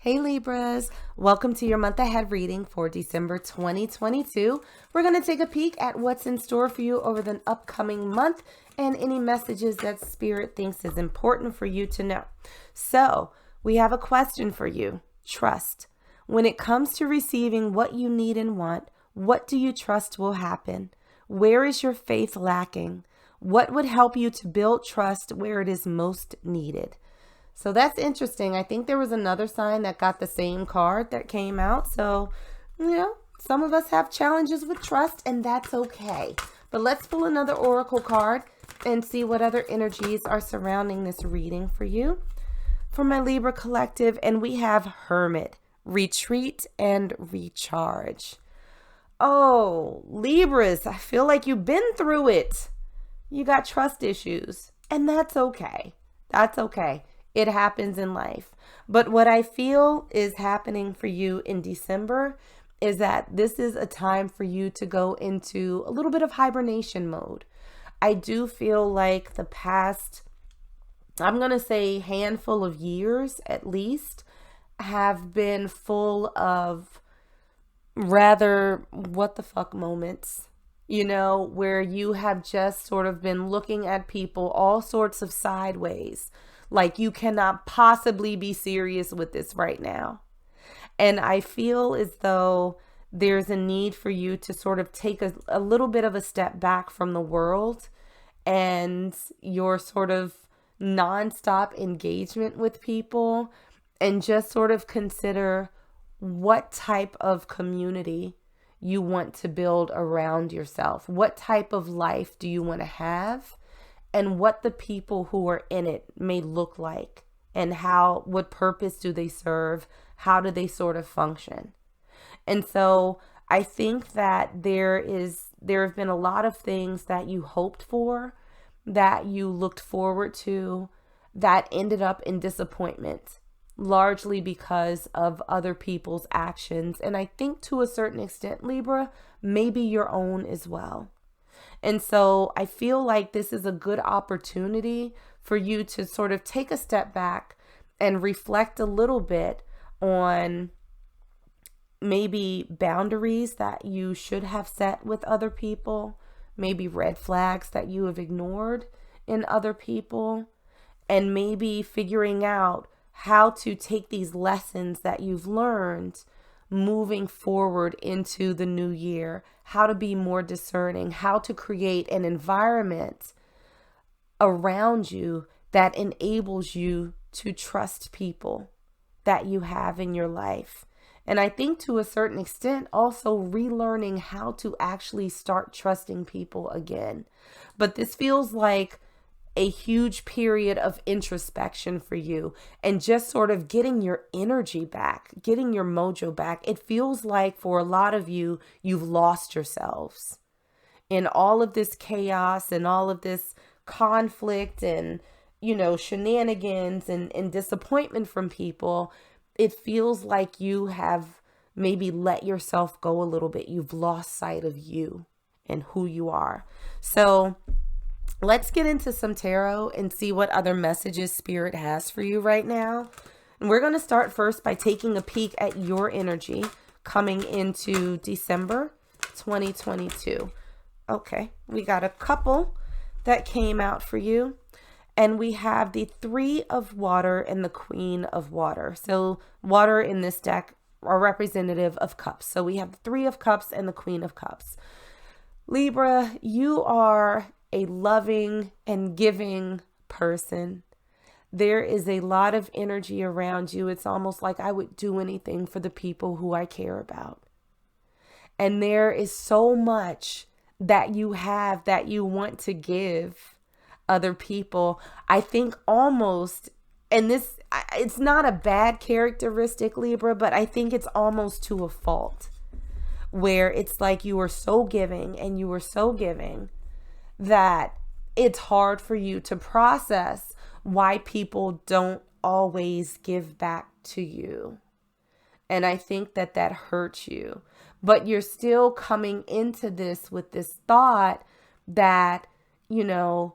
Hey Libras, welcome to your month ahead reading for December 2022. We're going to take a peek at what's in store for you over the upcoming month and any messages that Spirit thinks is important for you to know. So, we have a question for you. Trust. When it comes to receiving what you need and want, what do you trust will happen? Where is your faith lacking? What would help you to build trust where it is most needed? So that's interesting. I think there was another sign that got the same card that came out. So, some of us have challenges with trust, and that's okay. But let's pull another oracle card and see what other energies are surrounding this reading for you. For my Libra collective, and we have Hermit, Retreat, and Recharge. Oh, Libras, I feel like you've been through it. You got trust issues, and that's okay. That's okay. It happens in life. But what I feel is happening for you in December is that this is a time for you to go into a little bit of hibernation mode. I do feel like the past, I'm going to say handful of years at least, have been full of rather what the fuck moments, where you have just sort of been looking at people all sorts of sideways. Like you cannot possibly be serious with this right now. And I feel as though there's a need for you to sort of take a little bit of a step back from the world and your sort of nonstop engagement with people and just sort of consider what type of community you want to build around yourself. What type of life do you want to have? And what the people who are in it may look like and what purpose do they serve? How do they sort of function? And so I think that there have been a lot of things that you hoped for, that you looked forward to, that ended up in disappointment, largely because of other people's actions. And I think to a certain extent, Libra, maybe your own as well. And so I feel like this is a good opportunity for you to sort of take a step back and reflect a little bit on maybe boundaries that you should have set with other people, maybe red flags that you have ignored in other people, and maybe figuring out how to take these lessons that you've learned moving forward into the new year, how to be more discerning, how to create an environment around you that enables you to trust people that you have in your life. And I think to a certain extent, also relearning how to actually start trusting people again. But this feels like a huge period of introspection for you and just sort of getting your energy back, getting your mojo back. It feels like for a lot of you, you've lost yourselves in all of this chaos and all of this conflict and, shenanigans and disappointment from people. It feels like you have maybe let yourself go a little bit. You've lost sight of you and who you are. So let's get into some tarot and see what other messages Spirit has for you right now. And we're going to start first by taking a peek at your energy coming into December 2022. Okay, we got a couple that came out for you. And we have the Three of Water and the Queen of Water. So water in this deck are representative of cups. So we have the Three of Cups and the Queen of Cups. Libra, you are a loving and giving person. There is a lot of energy around you. It's almost like I would do anything for the people who I care about. And there is so much that you have that you want to give other people. I think almost, and this, it's not a bad characteristic, Libra, but I think it's almost to a fault where it's like you are so giving and you are so giving that it's hard for you to process why people don't always give back to you. And I think that hurts you. But you're still coming into this with this thought that, even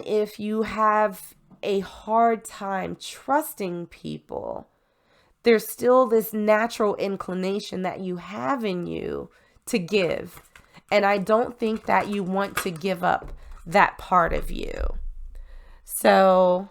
if you have a hard time trusting people, there's still this natural inclination that you have in you to give. And I don't think that you want to give up that part of you. So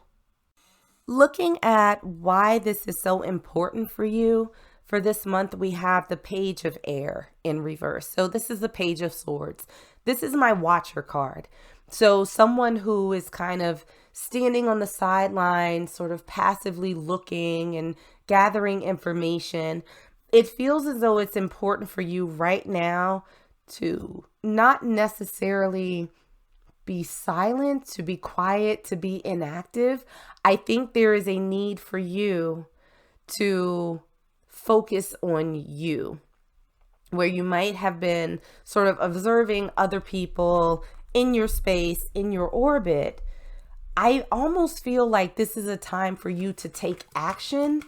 looking at why this is so important for you, for this month, we have the Page of Air in reverse. So this is the Page of Swords. This is my Watcher card. So someone who is kind of standing on the sideline, sort of passively looking and gathering information. It feels as though it's important for you right now to not necessarily be silent, to be quiet, to be inactive. I think there is a need for you to focus on you, where you might have been sort of observing other people in your space, in your orbit. I almost feel like this is a time for you to take action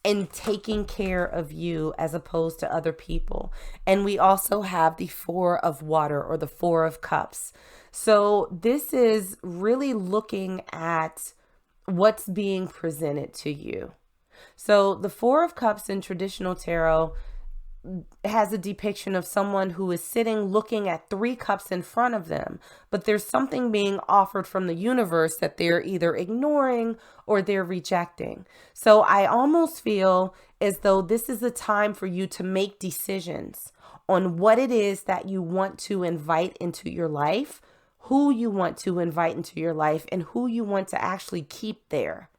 and taking care of you as opposed to other people. And we also have the Four of Water, or the Four of Cups. So this is really looking at what's being presented to you. So the Four of Cups in traditional tarot has a depiction of someone who is sitting looking at 3 cups in front of them, but there's something being offered from the universe that they're either ignoring or they're rejecting. So I almost feel as though this is a time for you to make decisions on what it is that you want to invite into your life, who you want to invite into your life, and who you want to actually keep there.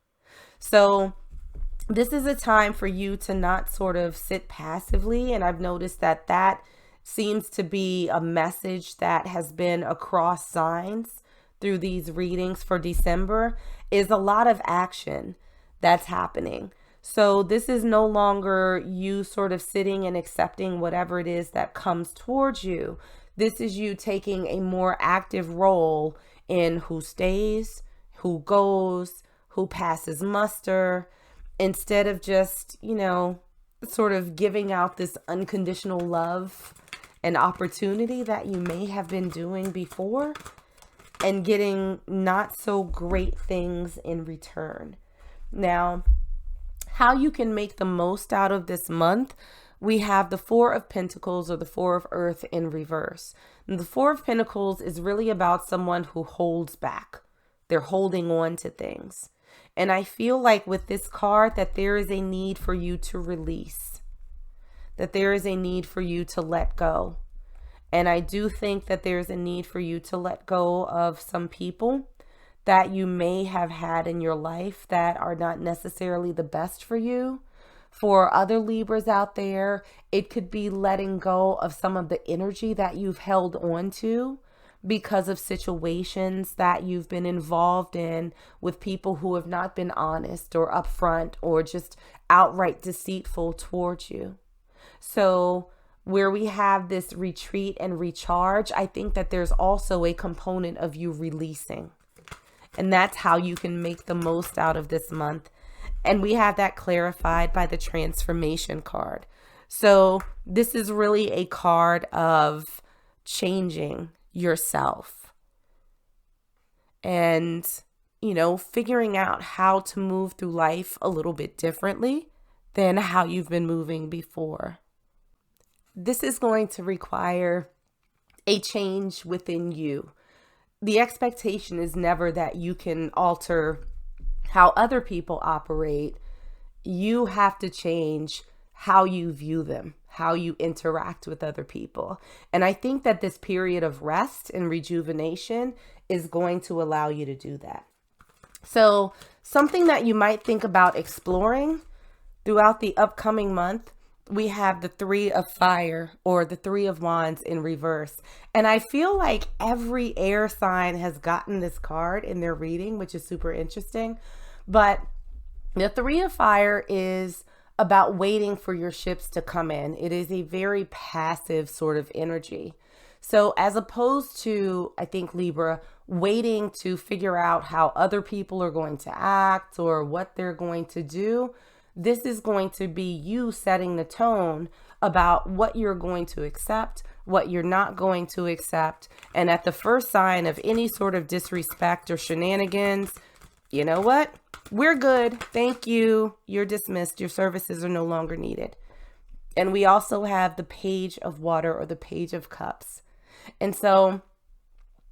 So this is a time for you to not sort of sit passively. And I've noticed that that seems to be a message that has been across signs through these readings for December, is a lot of action that's happening. So this is no longer you sort of sitting and accepting whatever it is that comes towards you. This is you taking a more active role in who stays, who goes, who passes muster, instead of just, sort of giving out this unconditional love and opportunity that you may have been doing before and getting not so great things in return. Now, how you can make the most out of this month, we have the Four of Pentacles, or the Four of Earth, in reverse. And the Four of Pentacles is really about someone who holds back. They're holding on to things. And I feel like with this card that there is a need for you to release, that there is a need for you to let go. And I do think that there's a need for you to let go of some people that you may have had in your life that are not necessarily the best for you. For other Libras out there, it could be letting go of some of the energy that you've held on to because of situations that you've been involved in with people who have not been honest or upfront or just outright deceitful towards you. So where we have this retreat and recharge, I think that there's also a component of you releasing. And that's how you can make the most out of this month. And we have that clarified by the Transformation card. So this is really a card of changing yourself and, figuring out how to move through life a little bit differently than how you've been moving before. This is going to require a change within you. The expectation is never that you can alter how other people operate. You have to change how you view them, how you interact with other people. And I think that this period of rest and rejuvenation is going to allow you to do that. So something that you might think about exploring throughout the upcoming month, we have the Three of Fire, or the Three of Wands, in reverse. And I feel like every air sign has gotten this card in their reading, which is super interesting. But the Three of Fire is about waiting for your ships to come in. It is a very passive sort of energy. So as opposed to, I think, Libra, waiting to figure out how other people are going to act or what they're going to do, this is going to be you setting the tone about what you're going to accept, what you're not going to accept. And at the first sign of any sort of disrespect or shenanigans, you know what? we're good. Thank you. You're dismissed. Your services are no longer needed. And we also have the Page of Water or the Page of Cups. And so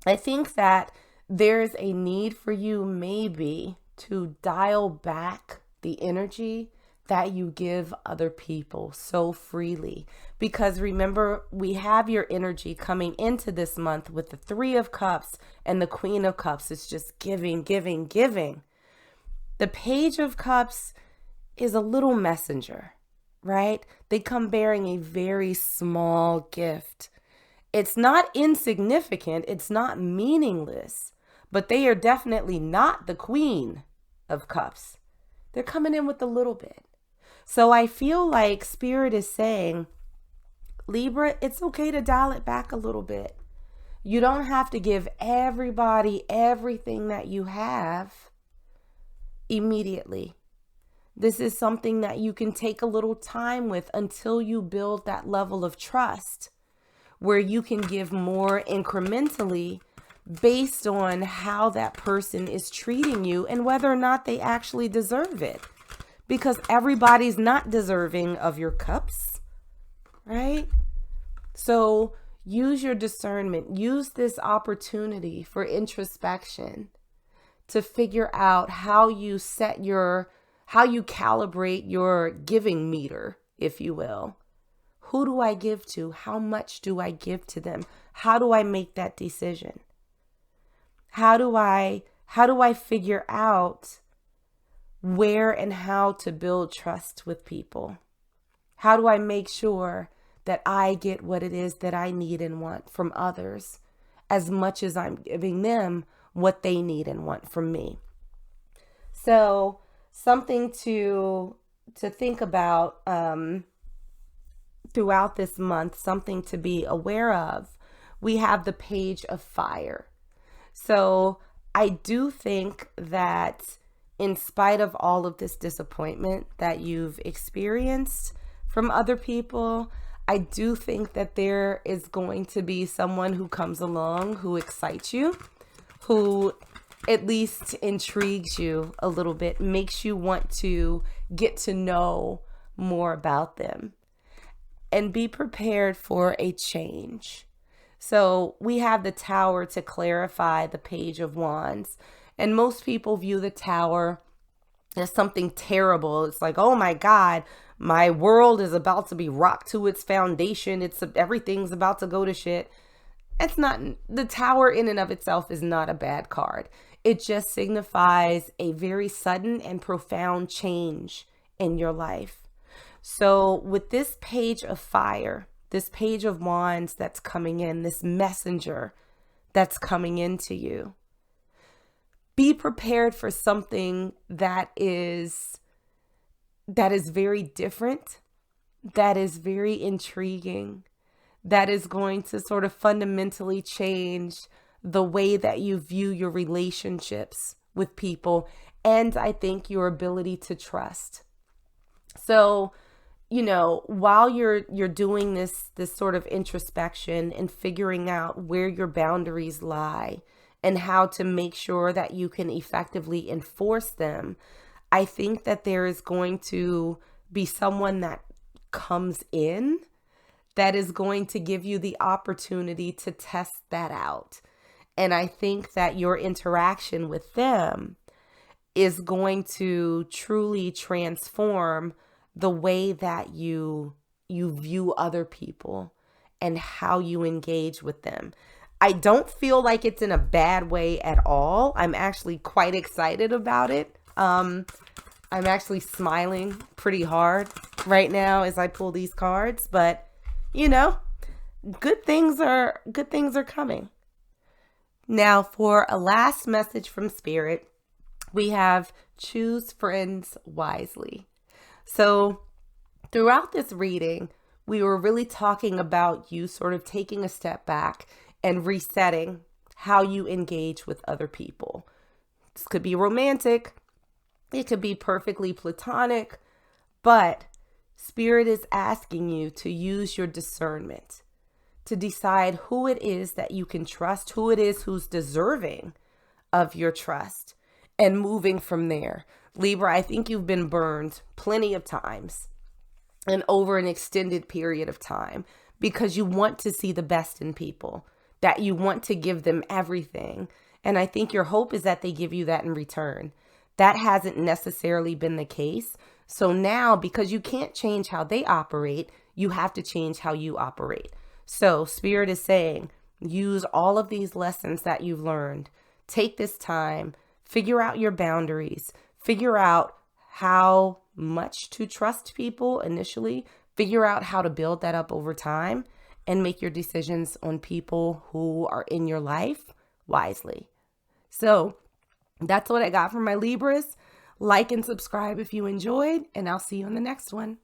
I think that there's a need for you maybe to dial back the energy that you give other people so freely. Because remember, we have your energy coming into this month with the Three of Cups and the Queen of Cups. It's just giving, giving, giving. The Page of Cups is a little messenger, right? They come bearing a very small gift. It's not insignificant. It's not meaningless, but they are definitely not the Queen of Cups. They're coming in with a little bit. So I feel like Spirit is saying, Libra, it's okay to dial it back a little bit. You don't have to give everybody everything that you have immediately. This is something that you can take a little time with until you build that level of trust where you can give more incrementally based on how that person is treating you and whether or not they actually deserve it. Because everybody's not deserving of your cups, right? So use your discernment. Use this opportunity for introspection to figure out how you calibrate your giving meter, if you will. Who do I give to? How much do I give to them? How do I make that decision? How do I figure out where and how to build trust with people? How do I make sure that I get what it is that I need and want from others as much as I'm giving them what they need and want from me? So something to think about throughout this month, something to be aware of. We have the Page of Fire. So I do think that in spite of all of this disappointment that you've experienced from other people, I do think that there is going to be someone who comes along who excites you, who at least intrigues you a little bit, makes you want to get to know more about them. And be prepared for a change. So we have the Tower to clarify the Page of Wands. And most people view the Tower as something terrible. It's like, oh my God, my world is about to be rocked to its foundation. Everything's about to go to shit. It's not. The Tower in and of itself is not a bad card. It just signifies a very sudden and profound change in your life. So with this Page of Fire, this Page of Wands that's coming in, this messenger that's coming into you, be prepared for something that is very different, that is very intriguing, that is going to sort of fundamentally change the way that you view your relationships with people, and I think your ability to trust. So, while you're doing this sort of introspection and figuring out where your boundaries lie and how to make sure that you can effectively enforce them, I think that there is going to be someone that comes in that is going to give you the opportunity to test that out. And I think that your interaction with them is going to truly transform the way that you view other people and how you engage with them. I don't feel like it's in a bad way at all. I'm actually quite excited about it. I'm actually smiling pretty hard right now as I pull these cards, but good things are coming. Now, for a last message from Spirit, we have choose friends wisely. So throughout this reading, we were really talking about you sort of taking a step back and resetting how you engage with other people. This could be romantic. It could be perfectly platonic, but Spirit is asking you to use your discernment to decide who it is that you can trust, who it is who's deserving of your trust, and moving from there Libra, I think you've been burned plenty of times and over an extended period of time because you want to see the best in people, that you want to give them everything. And I think your hope is that they give you that in return. That hasn't necessarily been the case. So now, because you can't change how they operate, you have to change how you operate. So Spirit is saying, use all of these lessons that you've learned. Take this time, figure out your boundaries, figure out how much to trust people initially, figure out how to build that up over time, and make your decisions on people who are in your life wisely. So that's what I got from my Libras. Like and subscribe if you enjoyed, and I'll see you on the next one.